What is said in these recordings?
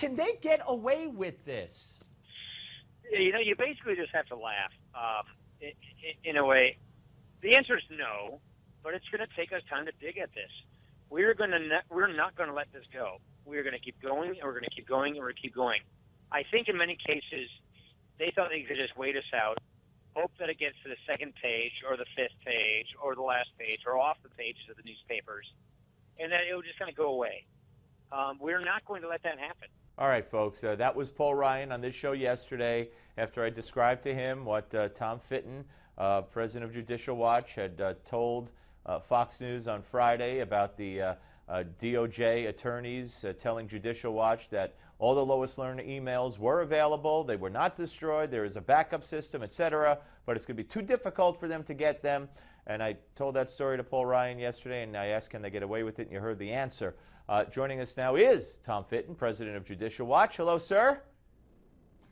Can they get away with this? You know, you basically just have to laugh. In a way, the answer is no, but it's going to take us time to dig at this. We're not going to let this go. We're going to keep going, and we're going to keep going, and we're going to keep going. I think in many cases, they thought they could just wait us out, hope that it gets to the second page or the fifth page or the last page or off the pages of the newspapers, and that it would just kind of go away. We're not going to let that happen. All right, folks, that was Paul Ryan on this show yesterday after I described to him what Tom Fitton, president of Judicial Watch, had told Fox News on Friday about the DOJ attorneys telling Judicial Watch that all the Lois Lerner emails were available, they were not destroyed, there is a backup system, etc., but it's going to be too difficult for them to get them. And I told that story to Paul Ryan yesterday, and I asked, can they get away with it, and you heard the answer. Joining us now is Tom Fitton, president of Judicial Watch. Hello, sir.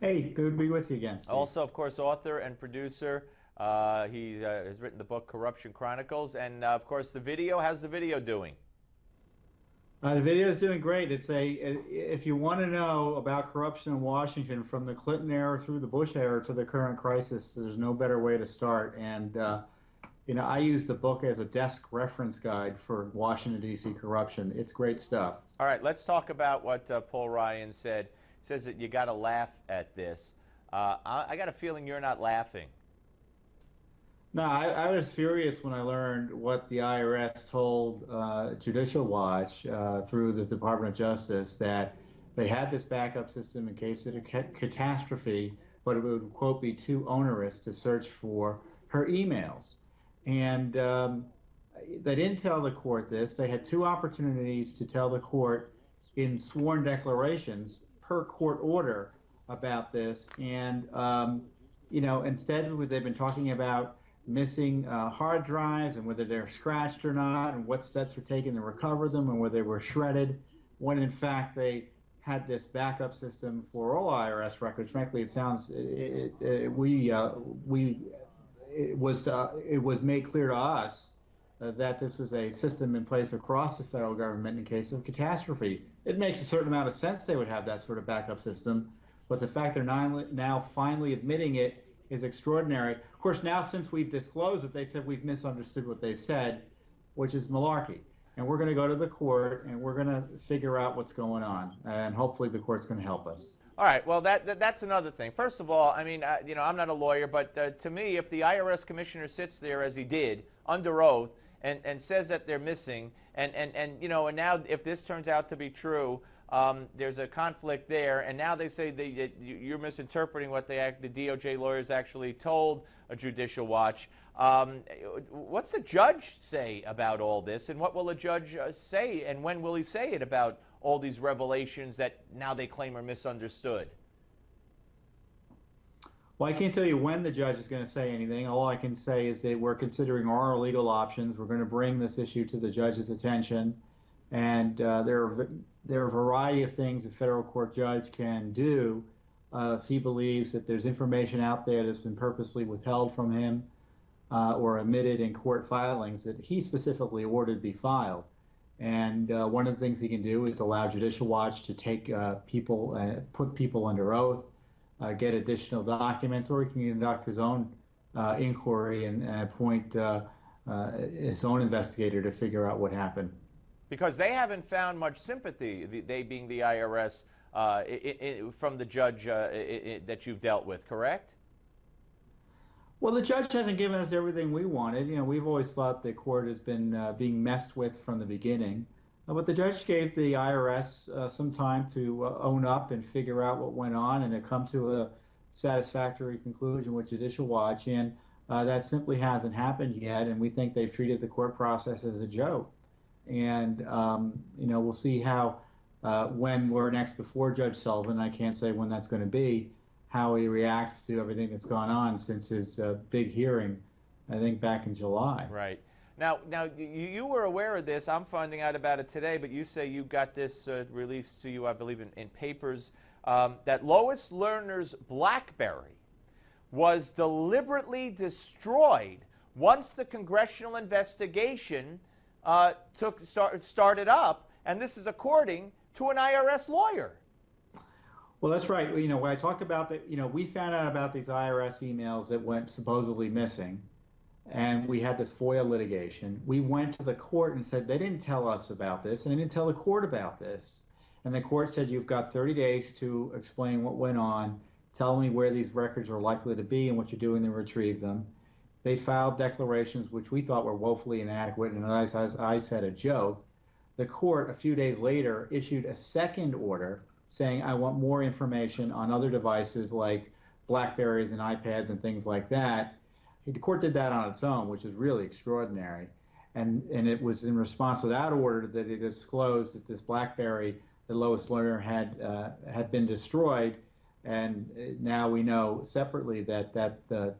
Hey, good to be with you again, Steve. Also, of course, author and producer. He has written the book Corruption Chronicles, and of course, the video. How's the video doing? The video is doing great. If you want to know about corruption in Washington from the Clinton era through the Bush era to the current crisis, there's no better way to start. And you know, I use the book as a desk reference guide for Washington, D.C. corruption. It's great stuff. All right, let's talk about what Paul Ryan said. He says that you got to laugh at this. I got a feeling you're not laughing. No, I was furious when I learned what the IRS told Judicial Watch through the Department of Justice, that they had this backup system in case of a catastrophe, but it would, quote, be too onerous to search for her emails. And they didn't tell the court this. They had two opportunities to tell the court in sworn declarations per court order about this. And, you know, instead they've been talking about missing hard drives and whether they're scratched or not and what steps were taken to recover them and whether they were shredded, when in fact they had this backup system for all IRS records. Frankly, it sounds, it was made clear to us that this was a system in place across the federal government in case of catastrophe. It makes a certain amount of sense they would have that sort of backup system, but the fact they're now finally admitting it is extraordinary. Of course, now since we've disclosed it, they said we've misunderstood what they said, which is malarkey. And we're going to go to the court and we're going to figure out what's going on, and hopefully the court's going to help us. All right, well, that's another thing. First of all, I mean, you know, I'm not a lawyer, but to me, if the IRS commissioner sits there, as he did, under oath, and says that they're missing, and you know, and now if this turns out to be true, there's a conflict there, and now they say that you're misinterpreting what the DOJ lawyers actually told a Judicial Watch. What's the judge say about all this, and what will the judge say, and when will he say it about all these revelations that now they claim are misunderstood? Well, I can't tell you when the judge is going to say anything. All I can say is that we're considering all our legal options. We're going to bring this issue to the judge's attention, and there are a variety of things a federal court judge can do if he believes that there's information out there that's been purposely withheld from him or omitted in court filings that he specifically ordered be filed. And one of the things he can do is allow Judicial Watch to take put people under oath, get additional documents, or he can conduct his own inquiry and appoint his own investigator to figure out what happened. Because they haven't found much sympathy, they being the IRS, from the judge that you've dealt with, correct? Well, the judge hasn't given us everything we wanted. You know, we've always thought the court has been being messed with from the beginning. But the judge gave the IRS some time to own up and figure out what went on and to come to a satisfactory conclusion with Judicial Watch. And that simply hasn't happened yet. And we think they've treated the court process as a joke. And, you know, we'll see how, when we're next before Judge Sullivan, I can't say when that's going to be, how he reacts to everything that's gone on since his big hearing, I think back in July. Right. Now, you were aware of this. I'm finding out about it today, but you say you got this released to you, I believe, in papers, that Lois Lerner's BlackBerry was deliberately destroyed once the congressional investigation started up, and this is according to an IRS lawyer. Well, that's right. When I talk about that, we found out about these IRS emails that went supposedly missing, and we had this FOIA litigation. We went to the court and said they didn't tell us about this, and they didn't tell the court about this. And the court said you've got 30 days to explain what went on, tell me where these records are likely to be and what you're doing to retrieve them. They filed declarations which we thought were woefully inadequate and, as I said, a joke. The court, a few days later, issued a second order saying, I want more information on other devices like Blackberries and iPads and things like that. The court did that on its own, which is really extraordinary. And it was in response to that order that it disclosed that this BlackBerry that Lois Lerner had been destroyed. And now we know separately that the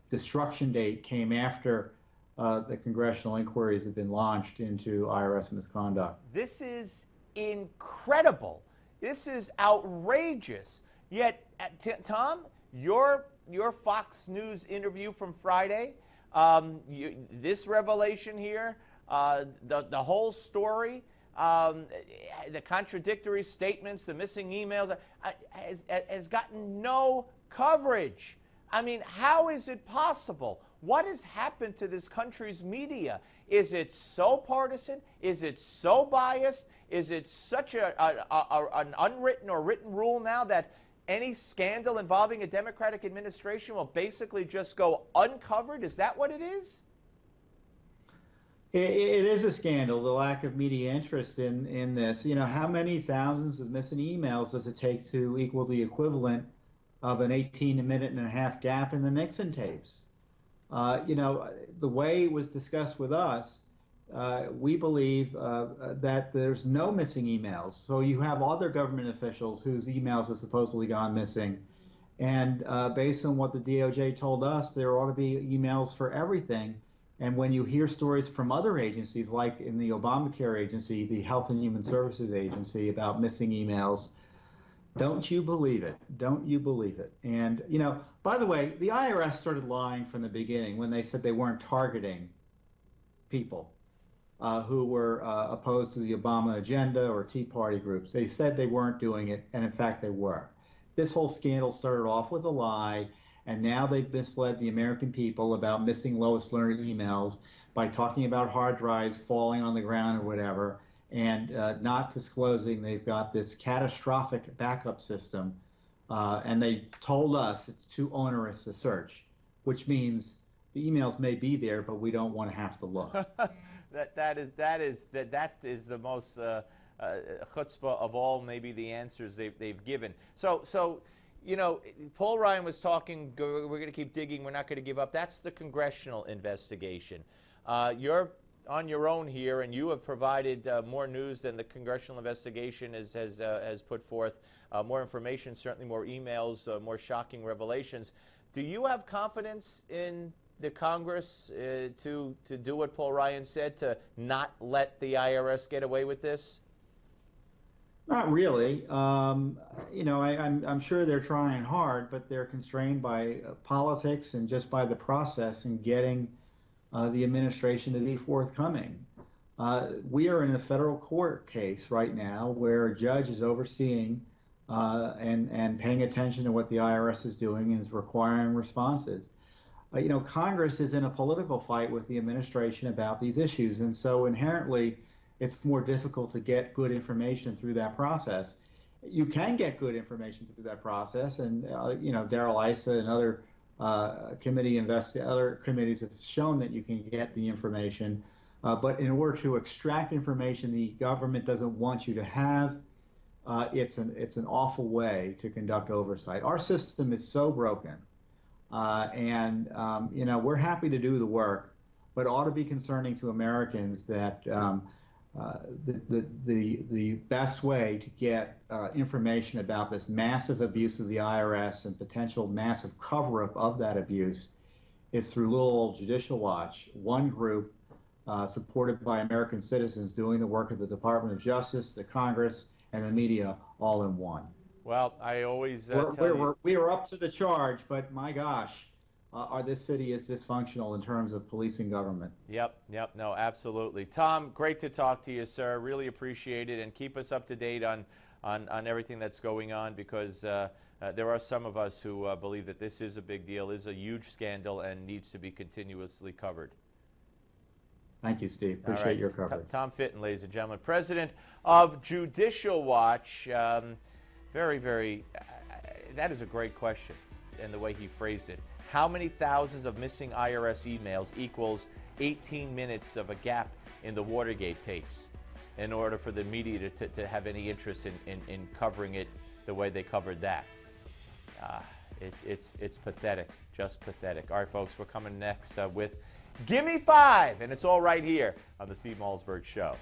destruction date came after the congressional inquiries have been launched into IRS misconduct. This is incredible. This is outrageous. Yet, Tom, your Fox News interview from Friday, this revelation here, the whole story, the contradictory statements, the missing emails, has gotten no coverage. I mean, how is it possible? What has happened to this country's media? Is it so partisan? Is it so biased? Is it such an unwritten or written rule now that any scandal involving a Democratic administration will basically just go uncovered? Is that what it is? It is a scandal, the lack of media interest in this. How many thousands of missing emails does it take to equal the equivalent of an 18-minute-and-a-half gap in the Nixon tapes? The way it was discussed with us, we believe that there's no missing emails. So you have other government officials whose emails have supposedly gone missing. And based on what the DOJ told us, there ought to be emails for everything. And when you hear stories from other agencies, like in the Obamacare agency, the Health and Human Services agency, about missing emails, don't you believe it? Don't you believe it? And, by the way, the IRS started lying from the beginning when they said they weren't targeting people who were opposed to the Obama agenda or Tea Party groups. They said they weren't doing it, and in fact they were. This whole scandal started off with a lie, and now they've misled the American people about missing Lois Lerner emails by talking about hard drives falling on the ground or whatever, and not disclosing they've got this catastrophic backup system. And they told us it's too onerous to search, which means the emails may be there, but we don't want to have to look. that is the most chutzpah of all, maybe the answers they've given. So Paul Ryan was talking. We're going to keep digging. We're not going to give up. That's the congressional investigation. You're on your own here, and you have provided more news than the congressional investigation has put forth. More information, certainly more emails, more shocking revelations. Do you have confidence in the Congress to do what Paul Ryan said, to not let the IRS get away with this? Not really. I'm sure they're trying hard, but they're constrained by politics and just by the process and getting the administration to be forthcoming. We are in a federal court case right now where a judge is overseeing and paying attention to what the IRS is doing and is requiring responses. Congress is in a political fight with the administration about these issues, and so inherently it's more difficult to get good information through that process. You can get good information through that process, and Darrell Issa and other other committees have shown that you can get the information, but in order to extract information the government doesn't want you to have, it's an awful way to conduct oversight. Our system is so broken, and we're happy to do the work, but it ought to be concerning to Americans that the best way to get information about this massive abuse of the IRS and potential massive cover-up of that abuse is through little old Judicial Watch, one group supported by American citizens doing the work of the Department of Justice, the Congress, and the media all in one. Well, I always we are up to the charge, but my gosh, this city is dysfunctional in terms of policing government. Yep, no, absolutely. Tom, great to talk to you, sir. Really appreciate it, and keep us up to date on on everything that's going on, because there are some of us who believe that this is a big deal, is a huge scandal, and needs to be continuously covered. Thank you, Steve. All Appreciate right. your coverage. Tom Fitton, ladies and gentlemen, president of Judicial Watch. Very, very, that is a great question, and the way he phrased it. How many thousands of missing IRS emails equals 18 minutes of a gap in the Watergate tapes in order for the media to have any interest in covering it the way they covered that? It's pathetic, just pathetic. All right, folks, we're coming next with Gimme 5, and it's all right here on the Steve Malzberg Show.